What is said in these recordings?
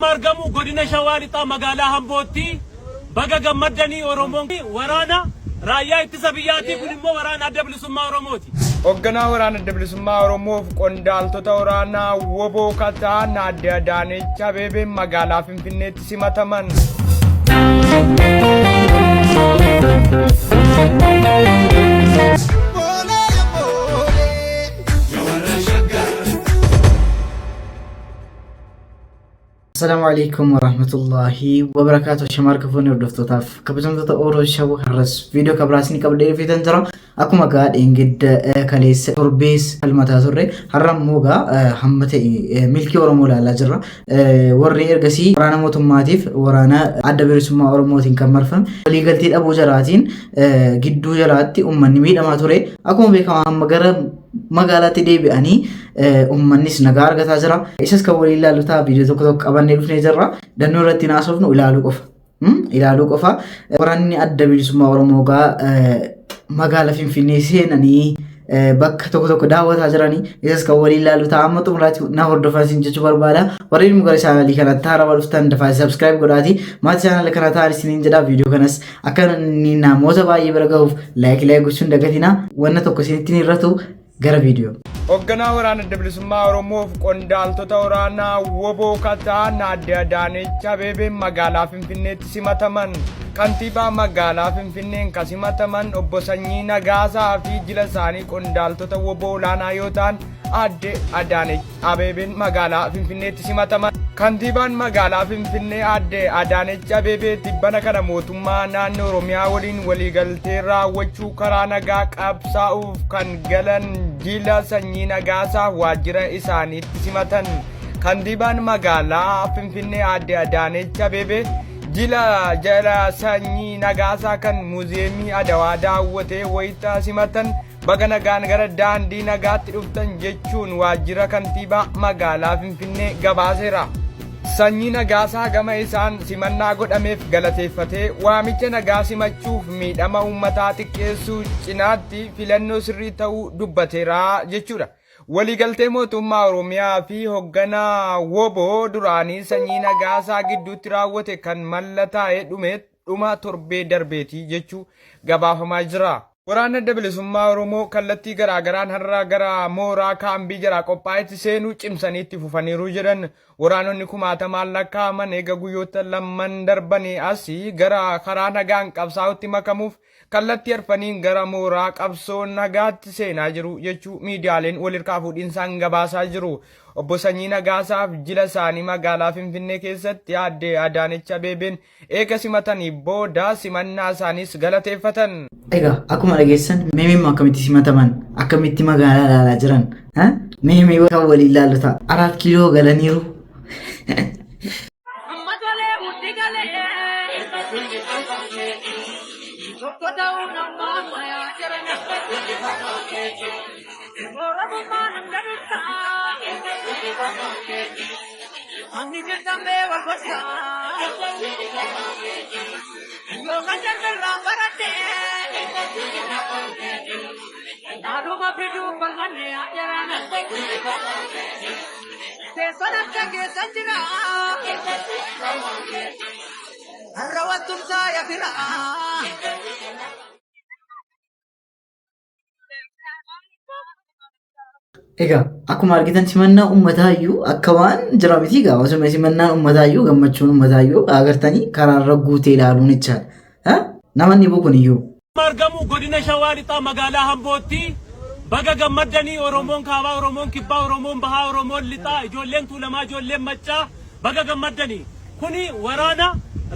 Margamu godina Shawaalixaa magaalaa Hambootti baga gammaddanii Oromoon waraana raayyaa ittisa biyyaatii kun immoo waraana adda bilisummaa Oromooti. Hoogganaa waraana adda bilisummaa Oromoof qondaaltota waraanaa woboo kataan Aadde Adaanech Abeebee magaalaa Finfinneetti simataman. السلام عليكم ورحمة الله وبركاته. شمار كفوني ودفتو تاف كبزم تتا أورو شو هرس فيديو كبراسني قبل في تنجرا أكو مقاد إنجد كاليس تربيس المتاثرة هرم موغا همتي ملكي ورمولا لاجرا ورني إرقسي ورانا موتوماتيف ورانا عدى برسوما ورموتين كمرفم ولي قلتي أبو جراتين جدو جراتي أماني ميد أماتوري أكو مبيكا مقرب magaalatti deebi'anii ummannis nagaa argataa jira. Isas kan walii ilaalu ta'a viidiyoo tokko qabannee dhufnee jirra. Dannoo irratti naasofnu ilaaluu qofa. Waraanni adda bilisummaa Oromoo magaalaa Finfinnee seenanii bakka tokko daawwataa jiranii. Isas kan walii ilaalu ta'a amma xumuraatti na hordofaa isin jechuu barbaada. Warreen muka chaanalii kanatti haarawaa dhuftan dafaa subscribe godhaatii maatii chaanalii kana ta'an isiniin jedha. Viidiyoo kanas akka namoota baay'ee bira gahuuf like gochuun dagatina. Wanna tokko isinitti irratu gara video. Hoogganaa waraana adda bilisummaa Oromoof qondaaltota waraanaa woboo kataan Aadde Adaanech Abeebee magaalaa Finfinneetti simataman. Kantiibaa magaalaa Finfinneen kan simataman obbo Sanyii Nagaasaa fi jila isaanii qondaaltota woboo olaanaa yoo ta'an Aadde Adaanech Abeebeen magaalaa Finfinneetti simataman. Kantiibaan magaalaa Finfinnee Aadde Adaanech Abeebee tibbana kana mootummaa naannoo Oromiyaa waliin waliigaltee raawwachuu karaa nagaa qabsaa'uuf kan galan jila Sanyii Nagaasaa waajjira isaaniitti simatan. Kantiibaan magaalaa Finfinnee Aadde Adaanech Abeebee jila Sanyii Nagaasaa kan muuziyeemii Adawaa daawwatee wayita simatan baga nagaan gara daandii nagaatti dhuftan jechuun waajjira kantiibaa magaalaa Finfinnee gabaaseera. Sanyii Nagaasaa gama isaan simannaa godhameef galateeffatee waamicha nagaa simachuuf miidhama uummataa xiqqeessuu cinaatti filannoo sirrii ta'uu dubbateera jechuudha. Waliigaltee mootummaa Oromiyaa fi hoogganaa woboo duraanii Sanyii Nagaasaa gidduutti raawwate kan mallattaa'ee dhuma torbee darbeeti jechuu gabaafamaa jira. Waraana adda bilisummaa Oromoo kallattii garaagaraan har'a gara mooraa kaambii jara qophaa'etti seenuu cimsanii itti fufaniiru jedhan. Waraanonni kumaatamaan lakkaa'aman eega guyyoota lamman darbanii asii gara karaa nagaan qabsaa'utti makamuuf kallattii arfaniin gara mooraa qabsoo nagaatti seenaa jiru jechuu miidiyaaleen walirkaa fuudhinsaan gabaasaa jiru. Obbo Sanyii Nagaasaaf jila isaanii magaalaa Finfinnee keessatti Aadde Adaanech Abeebeen eega simatanii booda simannaa isaaniis galateeffatan. Egaa akkuma dhageessan meemee akkamitti simataman akkamitti magaalaa ilaalaa jiran meemee kan walii ilaalu ta'a 4 kiiloo galaniiru. Egaa akkuma argitan simannaa uummataayyuu akka waan jira miti egaa osoo simannaa uummataayyuu gammachuun uummataayyuu agartanii karaarra guutee ilaaluun jechaadha. Namoonni boqoniyyuu. Margamu godina Shawaalixaa magaalaa Hambootti baga gammaddanii Oromoon kaabaa Oromoon kibbaa Oromoon bahaa Oromoon lixaa ijoolleen tuulamaa ijoolleen maccaa baga gammaddanii. Kuni waraana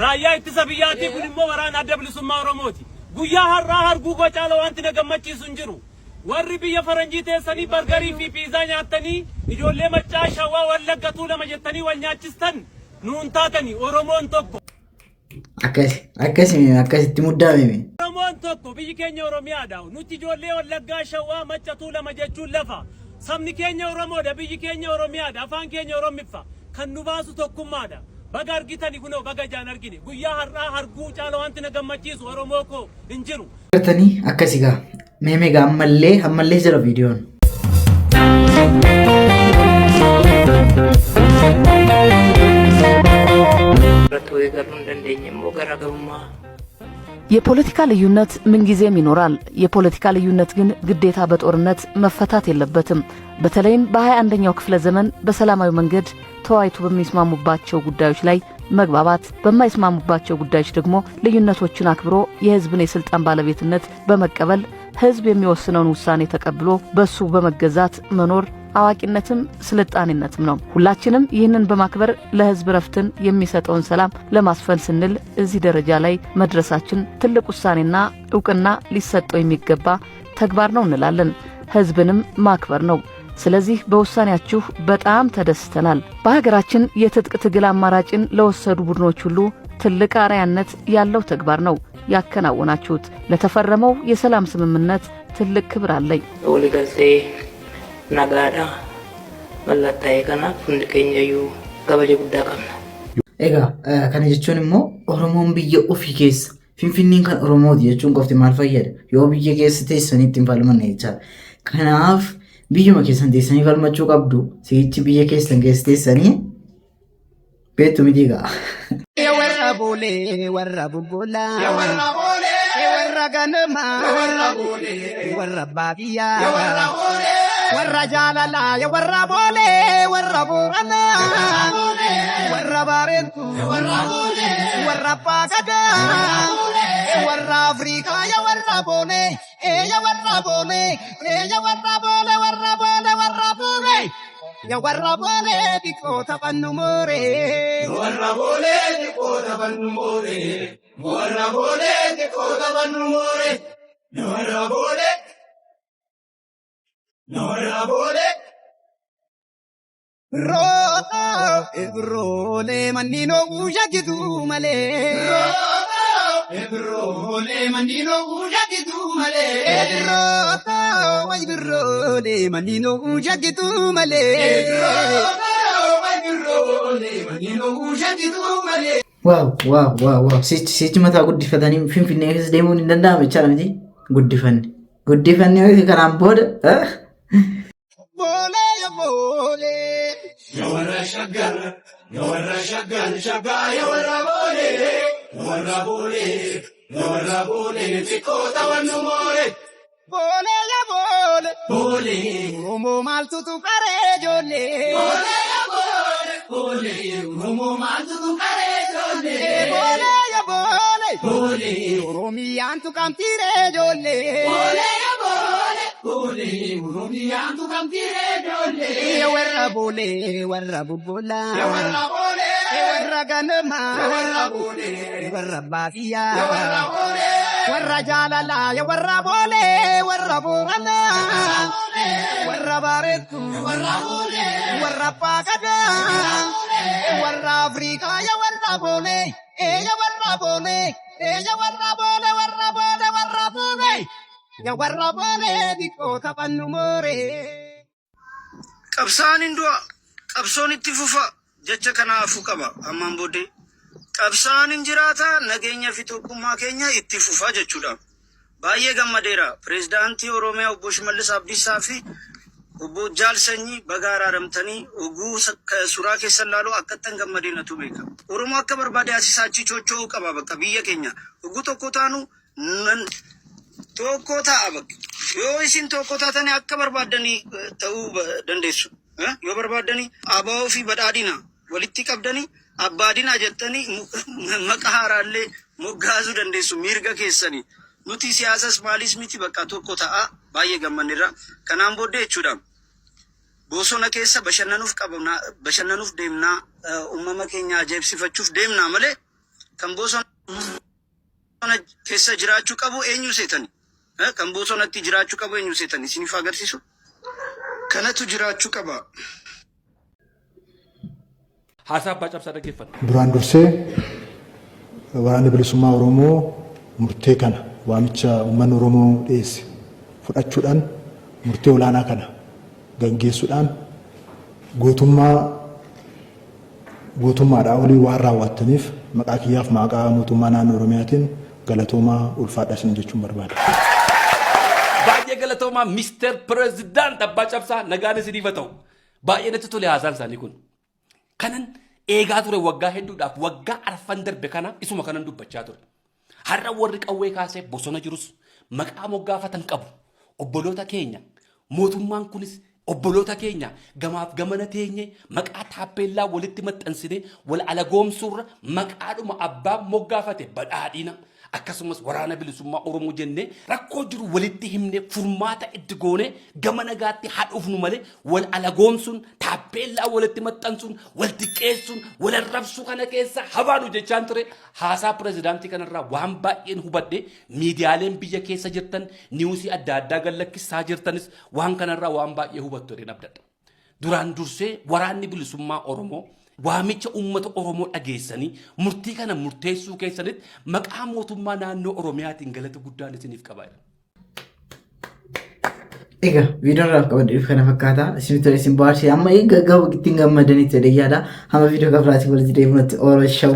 raayyaa ittisa biyyaatii kun immoo waraana adda bilisummaa Oromooti. Guyyaa har'aa arguu gochaala wanti na gammachiisu hin jiru. Warri biyya faranjii teessanii bargarii fi piizaa nyaatanii ijoollee maccaa Shawaa Wallagga Tuulama jettanii wal nyaachistan nuun taatanii Oromoon tokko. Akkasitti muddaame. Oromoon tokko biyyi keenya Oromiyaadha. Nuti ijoollee Wallaggaa Shawaa Macca Tuulama jechuun lafa. Sabni keenya Oromoodha, biyyi keenya Oromiyaadha, afaan keenya Oromiffa. Kan nu baasu tokkummaadha. Baga argitani kunoo baga jaan argine. Guyyaa har'aa arguu caala wanti na gammachiisu Oromoo koo hin jiru. Artanii akkasigaa. Meemee ammallee jira viidiyoon. eegaluu hin dandeenye immoo garaagarummaa የፖለቲካ ልዩነት ምንጊዜም ይኖራል። የፖለቲካ ልዩነት ግን ግዴታ በጦርነት መፈታት የለበትም። በተለይም በ21ኛው ክፍለ ዘመን በሰላማዊ መንገድ ተወያይቶ በሚስማሙባቸው ጉዳዮች ላይ መግባባት፣ በማይስማሙባቸው ጉዳዮች ደግሞ ልዩነቶችን አክብሮ የህዝብን የስልጣን ባለቤትነት በመቀበል ህዝብ የሚወስነውን ውሳኔ ተቀብሎ በሱ በመገዛት መኖር አዋቂነትም ስልጣኔነትም ነው። ሁላችንም ይህንን በማክበር ለህዝብ ረፍትን የሚሰጠውን ሰላም ለማስፈን ስንል እዚህ ደረጃ ላይ መድረሳችን ትልቅ ውሳኔና ዕውቅና ሊሰጠው የሚገባ ተግባር ነው እንላለን። ህዝብንም ማክበር ነው። ስለዚህ በውሳኔያችሁ በጣም ተደስተናል። በሀገራችን የትጥቅ ትግል አማራጭን ለወሰዱ ቡድኖች ሁሉ ትልቅ አርአያነት ያለው ተግባር ነው ያከናወናችሁት። ለተፈረመው የሰላም ስምምነት ትልቅ ክብር አለኝ። nagaadha mallattaa'ee kanaaf hundi keenyayyuu kabaja guddaa qabna. Egaa kana jechuun immoo Oromoon biyya ofii keessa Finfinneen kan Oromooti jechuun qofti maal fayyada? Yoo biyya keessa teessanii ittiin falmanne jechaadha. Kanaaf biyyuma keessan teessanii falmachuu qabdu. Si'ichi biyya keessan keessa teessanii beektu miti egaa. Warra boolee warra bubboolaa. Warra boolee warra ganamaa. Warra boolee warra baadiyyaa. Warra boolee. warra jaalala ya warra bole warra boona warra barentu warra pagada warra afrika ya warra bole ya warra bole ya warra bole warra bole warra bole ya warra bole dikota pannumore warra bole dikota pannumore warra bole dikota pannumore warra bole Nora bole Ebrole manino uja kitu male Ebrole manino uja kitu male Ebrole manino uja kitu male Ebrole manino uja kitu male Wow sichi mata guddifatanii Finfinnee keessa deemuun hin danda'amu jechuudha miti guddifanne kanaan booda Bole ya bole ya warra shaggar shaga ya warra bole tikota wanumore Bole ya bole Romo maltu tu kare jole Bole ya bole Romo maltu tu kare jole Bole ya bole Romi antu kamtire jole Bole ya bole Romi antu kamtire jole Ya warra bole warra bubbola Ya warra bole warra ganama warra bole warra bafiya warra bole warra jalala ya warra bole warra boona warra baretu warra bole warra pagada warra afrika ya warra bole ya warra bole ya warra bole warra bole warra bole ya warra bole dikota pannumore qabsaan indua qabsoon itti fufa jecha kanaafu qaba ammaan booddee qabsaan injiraata nageenya fi tokkummaa keenya itti fufa jechuudha. Baay'ee gammadeera pirezidaantii Oromiyaa obbo Shimallis Abdiisaa fi obbo Jaal Sanyii bagaara ramtanii oguu suuraa keessan laaloo akkattan gammadeenatu beeka. Oromoo akka barbaade asiisaachi chochoo qaba bakka biyya keenya oguu tokko taanu tokko ta'a bakka yoo isin tokko taatanii akka barbaadanii ta'uu dandeessu. Yoo barbaadanii abaa fi badhaadhina walitti qabdanii abbaadina jettanii maqaa haaraallee moggaasuu dandeessu mirga keessanii. Nuti siyaasas maalis miti bakka tokko ta'a baay'ee gammanneerra. Kanaan booddee jechuudha. Bosona keessa bashannanuuf deemnaa uumama keenya ajaa'ibsiifachuuf deemnaa malee kan bosona keessa jiraachuu qabu eenyu seetani? Kan bosonatti jiraachuu qabu eenyu seetani? Isiniif agarsiisu? Kanatu jiraachuu qaba. Haasaa Abbaa Cabsaa dhaggeeffadha. Duraan dursee waraana bilisummaa Oromoo murtee kana waamicha uummanni Oromoo dhiyeesse fudhachuudhaan murtee olaanaa kana gaggeessuudhaan gootummaadhaa olii waan raawwattaniif maqaa kiyyaaf maqaa mootummaa naannoo Oromiyaatiin galatoomaa ulfaadhaa isin jechuun barbaada. Baay'ee galatoomaa Mr. President Abbaa Cabsaa nagaan isiniif haa ta'u. Baay'ee natti tole haasaan isaanii kun. Kanan eegaa ture waggaa hedduudhaaf waggaa arfan darbe kana isuma kanan dubbachaa ture. Har'a warri qawwee kaasee bosona jirus maqaa moggaafatan qabu. Obboloota keenya mootummaan kunis obboloota keenya gamaaf gamana teenye maqaa taappellaa walitti maxxansine wal alagoomsuurra maqaadhuma abbaa moggaafate badhaadhina akkasumas waraana bilisummaa Oromoo jennee rakkoo jiru walitti himne furmaata itti goone gama nagaatti hadhuufnu malee wal alagoomsuun taappellaa walitti maxxansuun wal xiqqeessuun wal arrabsuu kana keessa habaanu jechaan ture. Haasaa pirezidaantii kanarraa waan baay'een hubadhe miidiyaaleen biyya keessa jirtan niwusii adda addaa gallakkisaa jirtanis waan kanarraa waan baay'ee hubattu jedheen abdadha. Duraan dursee waraanni bilisummaa Oromoo waamicha uummata Oromoo dhageessanii murtii kana murteessuu keessanitti maqaa mootummaa naannoo Oromiyaatiin galata guddaan isiniif qaba. Egaa viidiyoon raaf qabadhe kana fakkaata isinitti isin baarsee amma egaa ittiin gammadanitti jedhee yaada hamma viidiyoo gabiraatti walitti deebinutti Oromoo Show